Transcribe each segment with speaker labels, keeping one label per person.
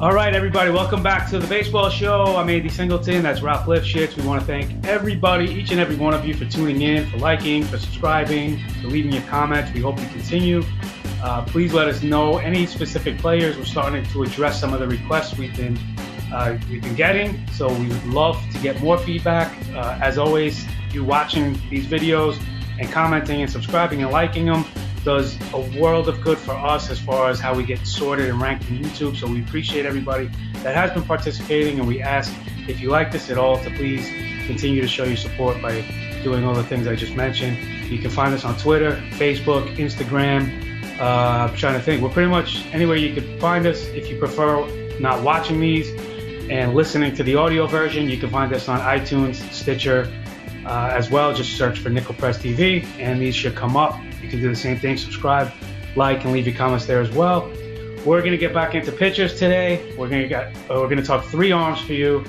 Speaker 1: All right, everybody, welcome back to the baseball show. I'm Andy Singleton. That's Ralph Lifshitz. We want to thank everybody, each and every one of you, for tuning in, for liking, for subscribing, for leaving your comments. We hope you continue. Please let us know any specific players. We're starting to address some of the requests we've been getting, so we would love to get more feedback. As always, you watching these videos and commenting and subscribing and liking them does a world of good for us as far as how we get sorted and ranked in YouTube. So we appreciate everybody that has been participating, and we ask, if you like this at all, to please continue to show your support by doing all the things I just mentioned. You can find us on Twitter, Facebook, Instagram. I'm trying to think. We're pretty much anywhere you could find us. If you prefer not watching these and listening to the audio version, you can find us on iTunes, Stitcher, as well. Just search for Nickel Press TV, and these should come up. You can do the same thing. Subscribe, like, and leave your comments there as well. We're going to get back into pitchers today. We're going to talk three arms for you: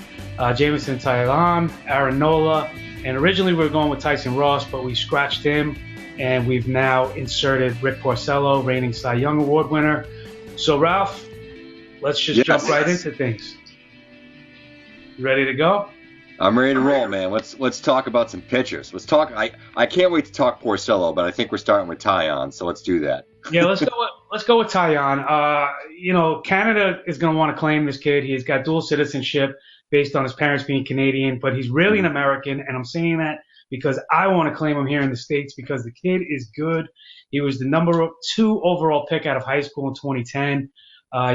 Speaker 1: Jameson, Taillon, Aaron Nola, and originally we were going with Tyson Ross, but we scratched him, and we've now inserted Rick Porcello, reigning Cy Young Award winner. So, Ralph, let's just jump right into things. You ready to go?
Speaker 2: I'm ready to roll, man. Let's talk about some pitchers. Let's talk. I can't wait to talk Porcello, but I think we're starting with Taillon, so let's do that.
Speaker 1: Yeah, let's go with Taillon. Canada is going to want to claim this kid. He's got dual citizenship based on his parents being Canadian, but he's really an American, and I'm saying that because I want to claim him here in the States because the kid is good. He was the number 2 overall pick out of high school in 2010.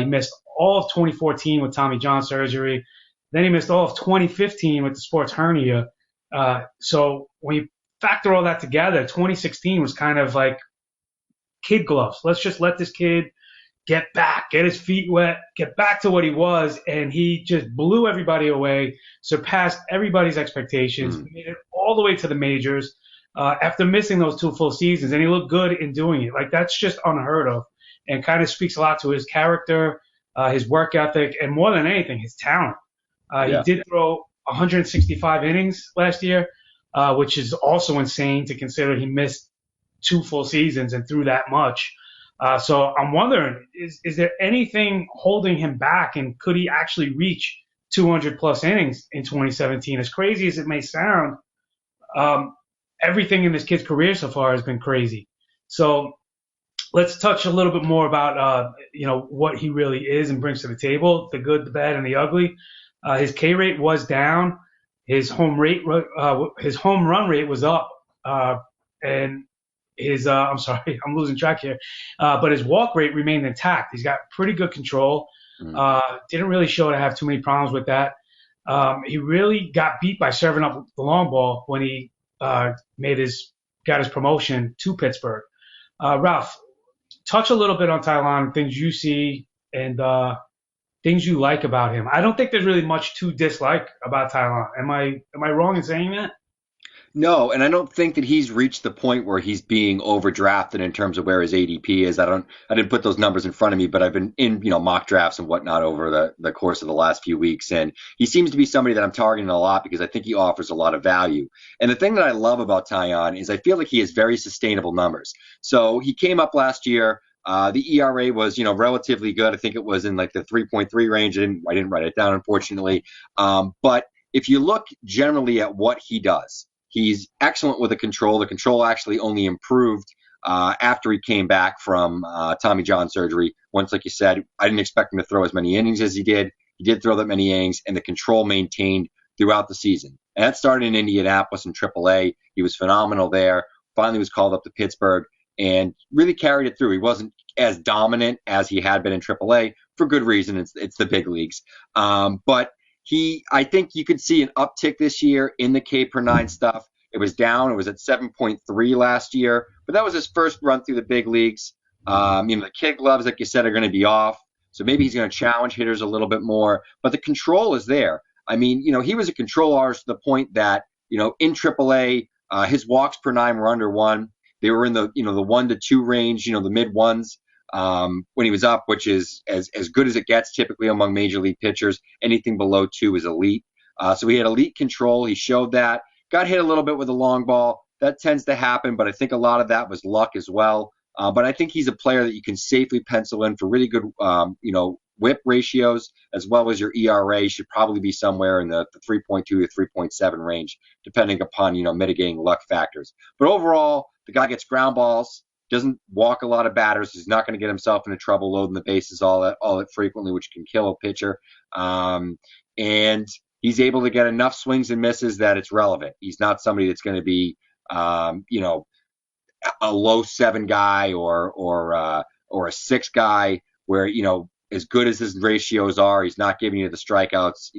Speaker 1: He missed all of 2014 with Tommy John surgery. Then he missed all of 2015 with the sports hernia. So when you factor all that together, 2016 was kind of like kid gloves. Let's just let this kid get back, get his feet wet, get back to what he was. And he just blew everybody away, surpassed everybody's expectations, made it all the way to the majors after missing those 2 full seasons. And he looked good in doing it. Like, that's just unheard of, and kind of speaks a lot to his character, his work ethic, and more than anything, his talent. He did throw 165 innings last year, which is also insane to consider he missed 2 full seasons and threw that much. So I'm wondering, is there anything holding him back, and could he actually reach 200-plus innings in 2017? As crazy as it may sound, everything in this kid's career so far has been crazy. So let's touch a little bit more about what he really is and brings to the table, the good, the bad, and the ugly. His K rate was down. His home run rate was up, and his I'm sorry, I'm losing track here. But his walk rate remained intact. He's got pretty good control. Didn't really show to have too many problems with that. He really got beat by serving up the long ball when he got his promotion to Pittsburgh. Ralph, touch a little bit on Taillon, things you see and things you like about him. I don't think there's really much to dislike about Taillon. Am I wrong in saying that?
Speaker 2: No, and I don't think that he's reached the point where he's being overdrafted in terms of where his ADP is. I didn't put those numbers in front of me, but I've been in mock drafts and whatnot over the course of the last few weeks, and he seems to be somebody that I'm targeting a lot because I think he offers a lot of value. And the thing that I love about Taillon is I feel like he has very sustainable numbers. So he came up last year. The ERA was, relatively good. I think it was in like the 3.3 range. I didn't write it down, unfortunately. But if you look generally at what he does, he's excellent with the control. The control actually only improved after he came back from Tommy John surgery. Once, like you said, I didn't expect him to throw as many innings as he did. He did throw that many innings, and the control maintained throughout the season. And that started in Indianapolis in AAA. He was phenomenal there. Finally was called up to Pittsburgh and really carried it through. He wasn't as dominant as he had been in AAA for good reason. It's the big leagues. But I think you could see an uptick this year in the K per 9 stuff. It was down. It was at 7.3 last year, but that was his first run through the big leagues. The kid gloves, like you said, are going to be off. So maybe he's going to challenge hitters a little bit more, but the control is there. I mean, he was a control artist to the point that, in AAA, his walks per 9 were under 1. They were in the 1 to 2 range, the mid ones when he was up, which is as good as it gets typically among major league pitchers. Anything below 2 is elite. So he had elite control. He showed that. Got hit a little bit with a long ball. That tends to happen, but I think a lot of that was luck as well. But I think he's a player that you can safely pencil in for really good, whip ratios as well as your ERA should probably be somewhere in the 3.2 to 3.7 range, depending upon, mitigating luck factors. But overall, the guy gets ground balls, doesn't walk a lot of batters. He's not going to get himself into trouble loading the bases all that frequently, which can kill a pitcher. And he's able to get enough swings and misses that it's relevant. He's not somebody that's going to be, a low 7 guy or a 6 guy where, as good as his ratios are, he's not giving you the strikeouts.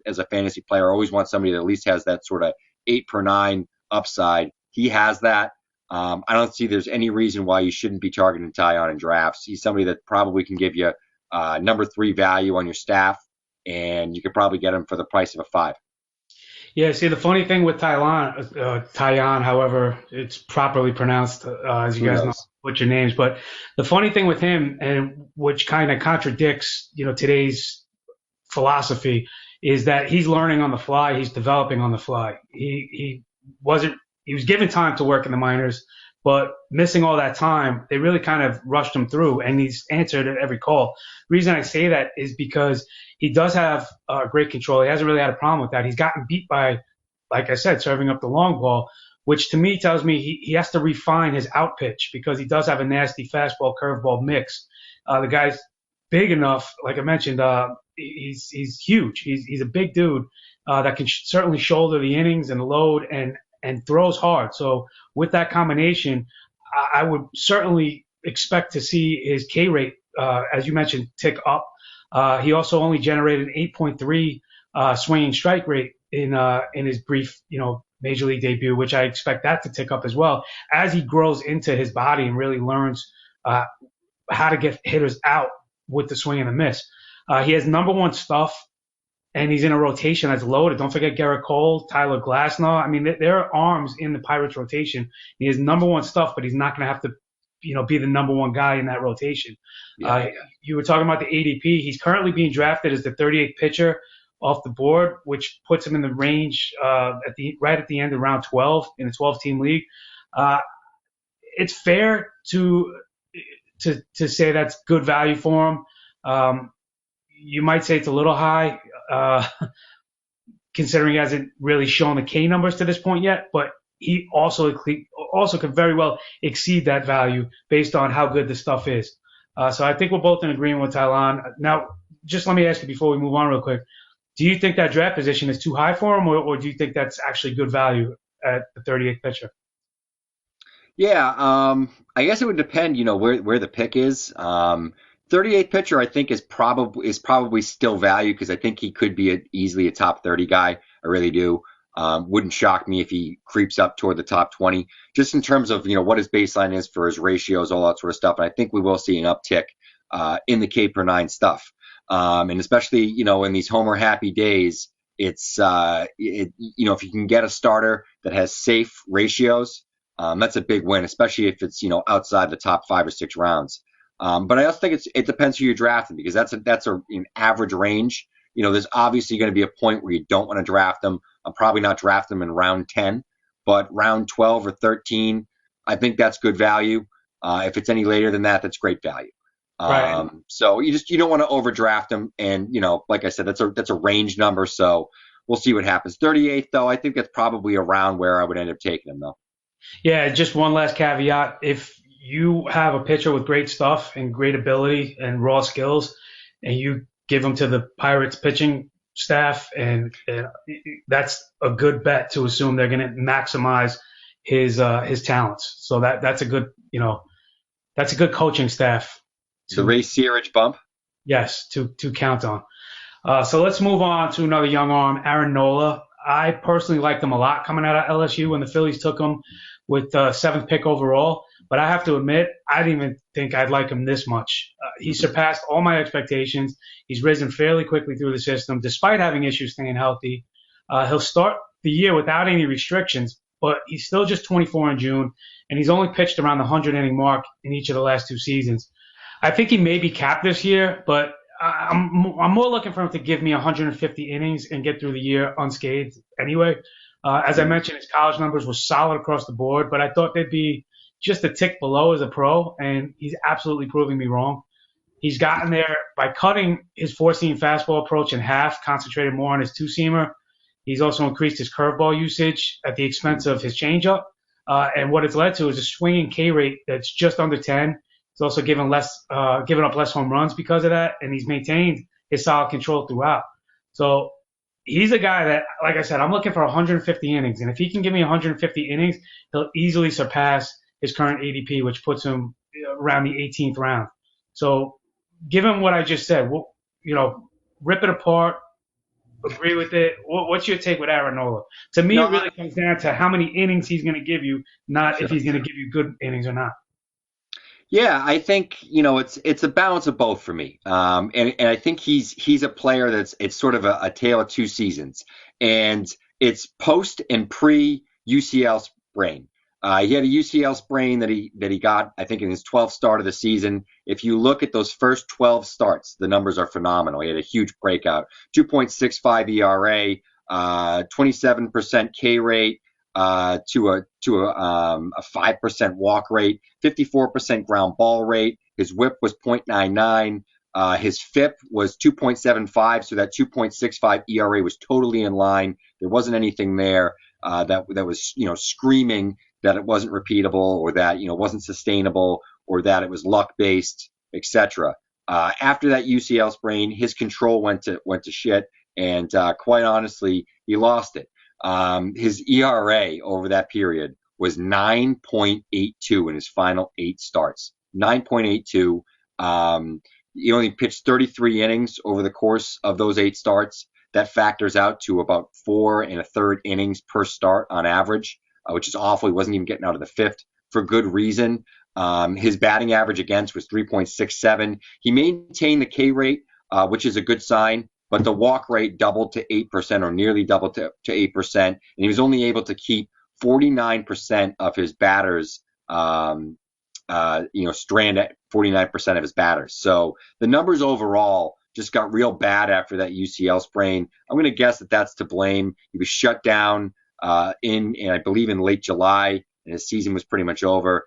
Speaker 2: As a fantasy player, I always want somebody that at least has that sort of 8 per 9 upside. He has that. I don't see there's any reason why you shouldn't be targeting Taillon in drafts. He's somebody that probably can give you number 3 value on your staff, and you could probably get him for the price of a 5.
Speaker 1: Yeah, see, the funny thing with Taillon, however it's properly pronounced, as you guys know, what's your names, but the funny thing with him, and which kind of contradicts, today's philosophy, is that he's learning on the fly, he's developing on the fly. He was given time to work in the minors, but missing all that time, they really kind of rushed him through, and he's answered at every call. The reason I say that is because he does have great control. He hasn't really had a problem with that. He's gotten beat by, like I said, serving up the long ball, which to me tells me he has to refine his out pitch because he does have a nasty fastball curveball mix. The guy's big enough, like I mentioned, he's huge. He's a big dude that can certainly shoulder the innings and the load and throws hard. So with that combination, I would certainly expect to see his K rate, as you mentioned, tick up. He also only generated an 8.3 swinging strike rate in his brief, major league debut, which I expect that to tick up as well as he grows into his body and really learns how to get hitters out with the swing and the miss. He has number 1 stuff, and he's in a rotation that's loaded. Don't forget Garrett Cole, Tyler Glasnow. I mean, there are arms in the Pirates rotation. He has number 1 stuff, but he's not going to have to, be the number 1 guy in that rotation. You were talking about the ADP. He's currently being drafted as the 38th pitcher off the board, which puts him in the range right at the end of round 12 in a 12-team league. It's fair to say that's good value for him. You might say it's a little high, considering he hasn't really shown the K numbers to this point yet, but he also could very well exceed that value based on how good the stuff is. So I think we're both in agreement with Taillon. Now, just let me ask you before we move on real quick. Do you think that draft position is too high for him, or do you think that's actually good value at the 38th pitcher?
Speaker 2: Yeah, I guess it would depend, where the pick is. 38th pitcher, I think, is probably still value because I think he could be easily a top 30 guy. I really do. Wouldn't shock me if he creeps up toward the top 20, just in terms of, what his baseline is for his ratios, all that sort of stuff. And I think we will see an uptick in the K per 9 stuff. And especially, in these homer happy days, it's, if you can get a starter that has safe ratios, that's a big win, especially if it's, outside the top 5 or 6 rounds. But I also think it depends who you're drafting because that's an average range. There's obviously going to be a point where you don't want to draft them. I'm probably not drafting them in round 10, but round 12 or 13, I think that's good value. If it's any later than that, that's great value.
Speaker 1: Right.
Speaker 2: So you don't want to overdraft them. And, like I said, that's a range number. So we'll see what happens. 38th, though, I think that's probably around where I would end up taking him, though.
Speaker 1: Yeah, just one last caveat. If you have a pitcher with great stuff and great ability and raw skills, and you give him to the Pirates pitching staff, and that's a good bet to assume they're going to maximize his talents. So that's a good, that's a good coaching staff.
Speaker 2: The Ray Searage bump?
Speaker 1: Yes, to count on. So let's move on to another young arm, Aaron Nola. I personally liked him a lot coming out of LSU when the Phillies took him with the 7th pick overall. But I have to admit, I didn't even think I'd like him this much. He surpassed all my expectations. He's risen fairly quickly through the system, despite having issues staying healthy. He'll start the year without any restrictions, but he's still just 24 in June, and he's only pitched around the 100-inning mark in each of the last 2 seasons. I think he may be capped this year, but I'm more looking for him to give me 150 innings and get through the year unscathed anyway. As I mentioned, his college numbers were solid across the board, but I thought they'd be just a tick below as a pro, and he's absolutely proving me wrong. He's gotten there by cutting his four-seam fastball approach in half, concentrated more on his two-seamer. He's also increased his curveball usage at the expense of his changeup. And what it's led to is a swinging K rate that's just under 10. He's also given up less home runs because of that, and he's maintained his solid control throughout. So he's a guy that, like I said, I'm looking for 150 innings. And if he can give me 150 innings, he'll easily surpass his current ADP, which puts him around the 18th round. So given what I just said, rip it apart, agree with it. What's your take with Aaron Nola? To me, it really comes down to how many innings he's going to give you, not if he's going to give you good innings or not.
Speaker 2: Yeah, I think it's a balance of both for me, and I think he's a player it's sort of a tale of two seasons, and it's post and pre UCL sprain. He had a UCL sprain that he got, I think, in his 12th start of the season. If you look at those first 12 starts, the numbers are phenomenal. He had a huge breakout: 2.65 ERA, 27% K rate, to a 5% walk rate, 54% ground ball rate. His WHIP was 0.99. His FIP was 2.75, so that 2.65 ERA was totally in line. There wasn't anything there that was screaming that it wasn't repeatable, or that wasn't sustainable, or that it was luck based, etc. After that UCL sprain, his control went to shit, and quite honestly, he lost it. His ERA over that period was 9.82 in his final 8 starts. 9.82. He only pitched 33 innings over the course of those 8 starts. That factors out to about 4 1/3 innings per start on average, which is awful. He wasn't even getting out of the 5th for good reason. His batting average against was 3.67. He maintained the K rate, which is a good sign, but the walk rate doubled to 8%, or nearly doubled to 8%, and he was only able to keep 49% of his batters, strand at 49% of his batters. So the numbers overall just got real bad after that UCL sprain. I'm going to guess that that's to blame. He was shut down I believe in late July, and his season was pretty much over.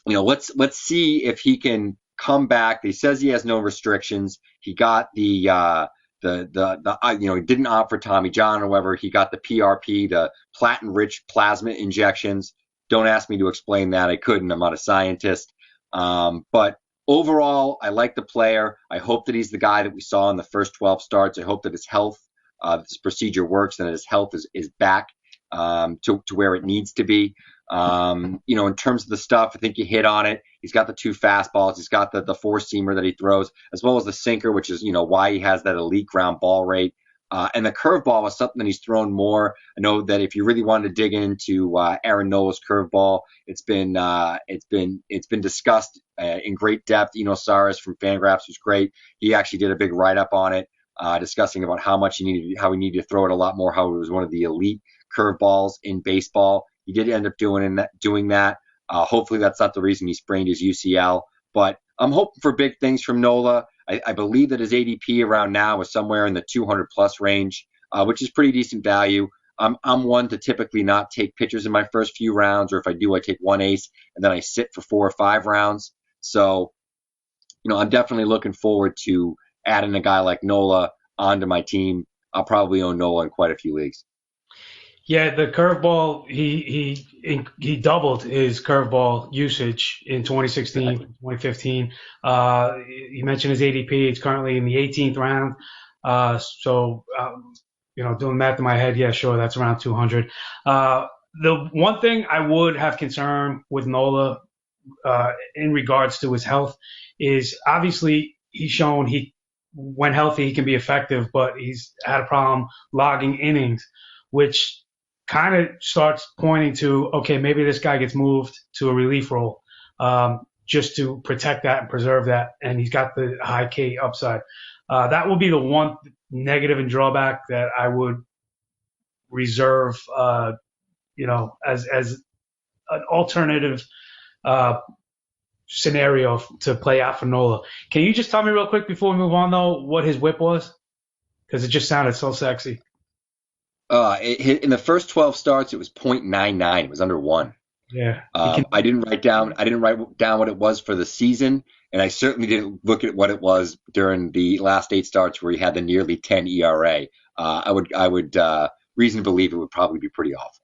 Speaker 2: Let's see if he can come back. He says he has no restrictions. He got he didn't opt for Tommy John or whatever. He got the PRP, the platinum-rich plasma injections. Don't ask me to explain that. I couldn't. I'm not a scientist. But overall, I like the player. I hope that he's the guy that we saw in the first 12 starts. I hope that his health, this procedure works, and that his health is back to where it needs to be. In terms of the stuff, I think you hit on it. He's got the 2 fastballs. He's got the 4-seamer that he throws, as well as the sinker, which is, why he has that elite ground ball rate. And the curveball is something that he's thrown more. I know that if you really wanted to dig into Aaron Nola's curveball, it's been discussed in great depth. Saris from Fangraphs was great. He actually did a big write-up on it, discussing about how he needed to throw it a lot more, how it was one of the elite curveballs in baseball. He did end up doing that. Hopefully that's not the reason he sprained his UCL, but I'm hoping for big things from Nola. I believe that his ADP around now is somewhere in the 200 plus range, which is pretty decent value. I'm one to typically not take pitchers in my first few rounds, or if I do, I take one ace and then I sit for 4 or 5 rounds. So, I'm definitely looking forward to adding a guy like Nola onto my team. I'll probably own Nola in quite a few leagues.
Speaker 1: Yeah, the curveball, he doubled his curveball usage in 2016, 2015. You mentioned his ADP. It's currently in the 18th round. Doing math in my head, yeah, sure, that's around 200. The one thing I would have concern with Nola in regards to his health is, obviously he's shown when healthy he can be effective, but he's had a problem logging innings, which kind of starts pointing to, okay, maybe this guy gets moved to a relief role just to protect that and preserve that, and he's got the high K upside. That will be the one negative and drawback that I would reserve, as an alternative scenario to play out for Nola. Can you just tell me real quick before we move on, though, what his whip was? Because it just sounded so sexy.
Speaker 2: In the first 12 starts, it was 0.99. It was under 1.
Speaker 1: Yeah.
Speaker 2: I didn't write down what it was for the season. And I certainly didn't look at what it was during the last 8 starts where he had the nearly 10 ERA. I would reason to believe it would probably be pretty awful.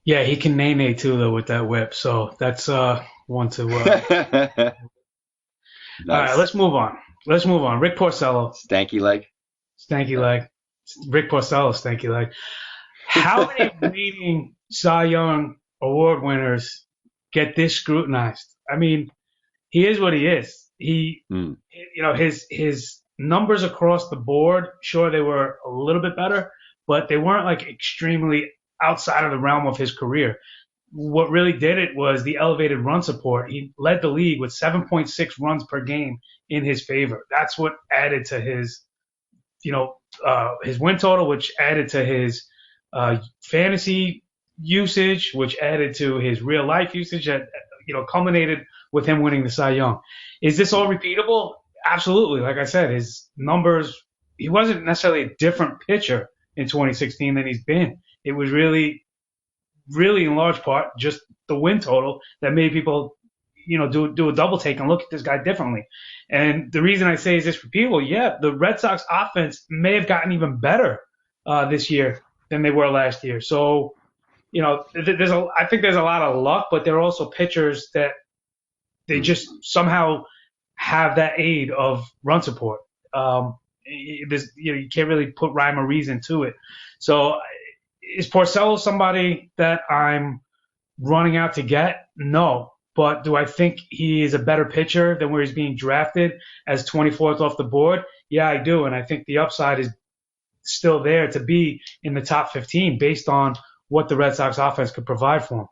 Speaker 1: Yeah, he can nay too though with that whip. So that's one to.
Speaker 2: Nice.
Speaker 1: All right, let's move on. Rick Porcello,
Speaker 2: Stanky leg.
Speaker 1: stanky leg. Rick Porcello, stanky leg. How many reigning Cy Young Award winners get this scrutinized? I mean, he is what he is. His numbers across the board, sure, they were a little bit better, but they weren't like extremely outside of the realm of his career. What really did it was the elevated run support. He led the league with 7.6 runs per game in his favor. That's what added to his, his win total, which added to his fantasy usage, which added to his real life usage that, culminated with him winning the Cy Young. Is this all repeatable? Absolutely. Like I said, his numbers, he wasn't necessarily a different pitcher in 2016 than he's been. It was really in large part just the win total that made people, do a double take and look at this guy differently. And the reason I say is this repeatable, the Red Sox offense may have gotten even better this year than they were last year. So, I think there's a lot of luck, but there are also pitchers that they just somehow have that aid of run support. You can't really put rhyme or reason to it. So is Porcello somebody that I'm running out to get? No. But do I think he is a better pitcher than where he's being drafted as 24th off the board? Yeah, I do. And I think the upside is still there to be in the top 15 based on what the Red Sox offense could provide for him.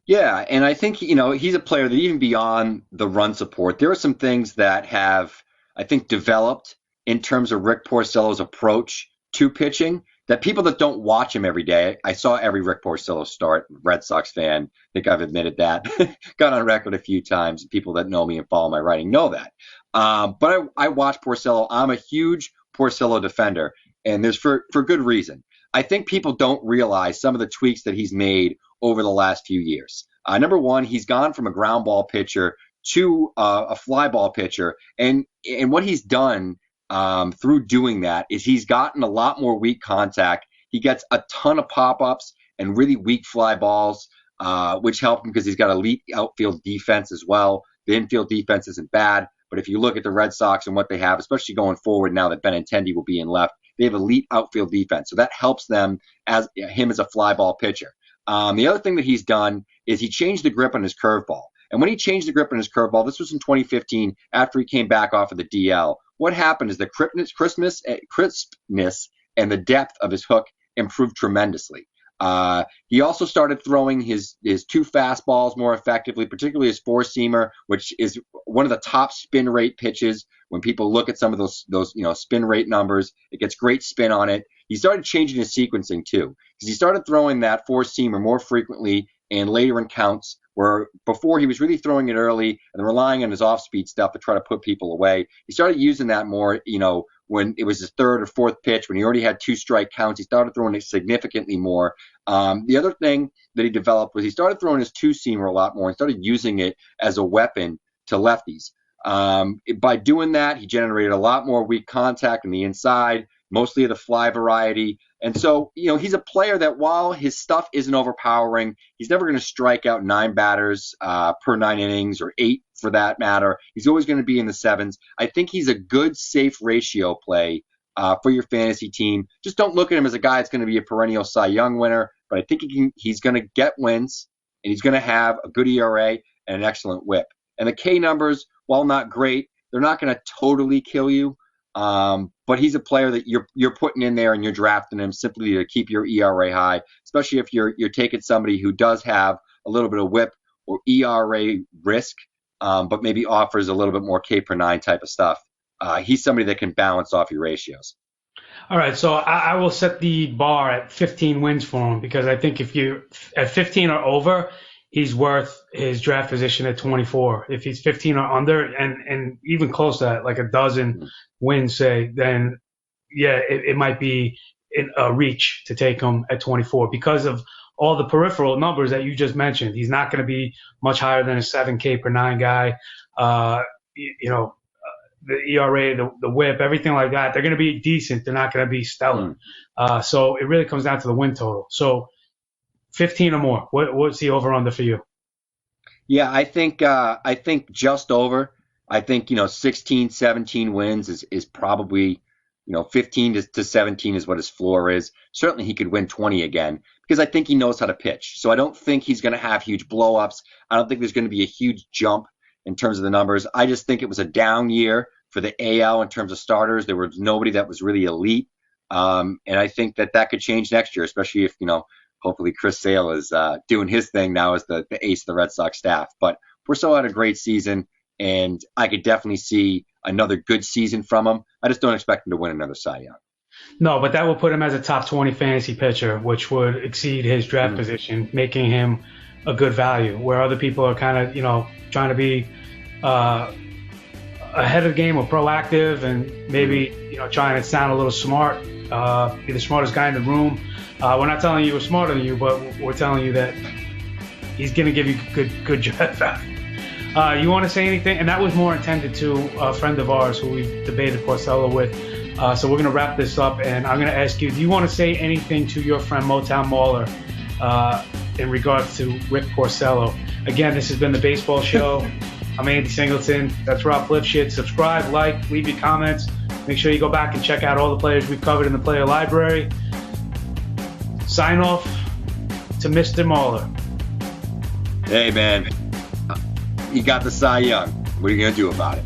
Speaker 2: Yeah, and I think, he's a player that even beyond the run support, there are some things that have, I think, developed in terms of Rick Porcello's approach to pitching that people that don't watch him every day, I saw every Rick Porcello start, Red Sox fan, I think I've admitted that, got on record a few times, people that know me and follow my writing know that. But I watch Porcello, I'm a huge Porcello defender, and there's for good reason. I think people don't realize some of the tweaks that he's made over the last few years. Number one, he's gone from a ground ball pitcher to a fly ball pitcher. And what he's done through doing that is he's gotten a lot more weak contact. He gets a ton of pop-ups and really weak fly balls, which help him because he's got elite outfield defense as well. The infield defense isn't bad. But if you look at the Red Sox and what they have, especially going forward now that Benintendi will be in left, they have elite outfield defense. So that helps them as a fly ball pitcher. The other thing that he's done is he changed the grip on his curveball. And when he changed the grip on his curveball, this was in 2015 after he came back off of the DL. What happened is the crispness and the depth of his hook improved tremendously. He also started throwing his two fastballs more effectively, particularly his four-seamer, which is one of the top spin rate pitches. When people look at some of those spin rate numbers, it gets great spin on it. He started changing his sequencing too, because he started throwing that four-seamer more frequently and later in counts, where before he was really throwing it early and relying on his off-speed stuff to try to put people away. He started using that more, when it was his third or fourth pitch, when he already had 2 strike counts, he started throwing it significantly more. The other thing that he developed was he started throwing his two-seamer a lot more and started using it as a weapon to lefties. By doing that, he generated a lot more weak contact on the inside, mostly of the fly variety. And so, he's a player that while his stuff isn't overpowering, he's never going to strike out 9 batters per 9 innings or 8 for that matter. He's always going to be in the 7s. I think he's a good, safe ratio play for your fantasy team. Just don't look at him as a guy that's going to be a perennial Cy Young winner, but I think he's going to get wins, and he's going to have a good ERA and an excellent whip. And the K numbers, while not great, they're not going to totally kill you. But he's a player that you're putting in there and you're drafting him simply to keep your ERA high, especially if you're taking somebody who does have a little bit of whip or ERA risk, but maybe offers a little bit more K per 9 type of stuff. He's somebody that can balance off your ratios.
Speaker 1: All right, so I will set the bar at 15 wins for him, because I think if you at 15 or over, he's worth his draft position at 24. If he's 15 or under and even close to that, like a dozen wins, say, then it might be a reach to take him at 24 because of all the peripheral numbers that you just mentioned. He's not going to be much higher than a 7K per 9 guy. The ERA, the whip, everything like that, they're going to be decent. They're not going to be stellar. So it really comes down to the win total. So 15 or more. What's the over-under for you?
Speaker 2: Yeah, I think just over. I think 16, 17 wins is probably 15 to 17 is what his floor is. Certainly he could win 20 again because I think he knows how to pitch. So I don't think he's going to have huge blow-ups. I don't think there's going to be a huge jump in terms of the numbers. I just think it was a down year for the AL in terms of starters. There was nobody that was really elite. And I think that could change next year, especially if, hopefully Chris Sale is doing his thing now as the ace of the Red Sox staff. But Porcello had a great season, and I could definitely see another good season from him. I just don't expect him to win another Cy Young.
Speaker 1: No, but that will put him as a top 20 fantasy pitcher, which would exceed his draft position, making him a good value, where other people are kind of, trying to be ahead of the game or proactive and maybe, trying to sound a little smart, be the smartest guy in the room. We're not telling you we're smarter than you, but we're telling you that he's going to give you good draft value. You want to say anything? And that was more intended to a friend of ours who we debated Porcello with. So we're going to wrap this up, and I'm going to ask you, do you want to say anything to your friend Motown Mauler in regards to Rick Porcello? Again, this has been the Baseball Show. I'm Andy Singleton. That's Rob Lifshitz. Subscribe, like, leave your comments. Make sure you go back and check out all the players we've covered in the player library. Sign off to Mr. Mauler.
Speaker 2: Hey, man. You got the Cy Young. What are you going to do about it?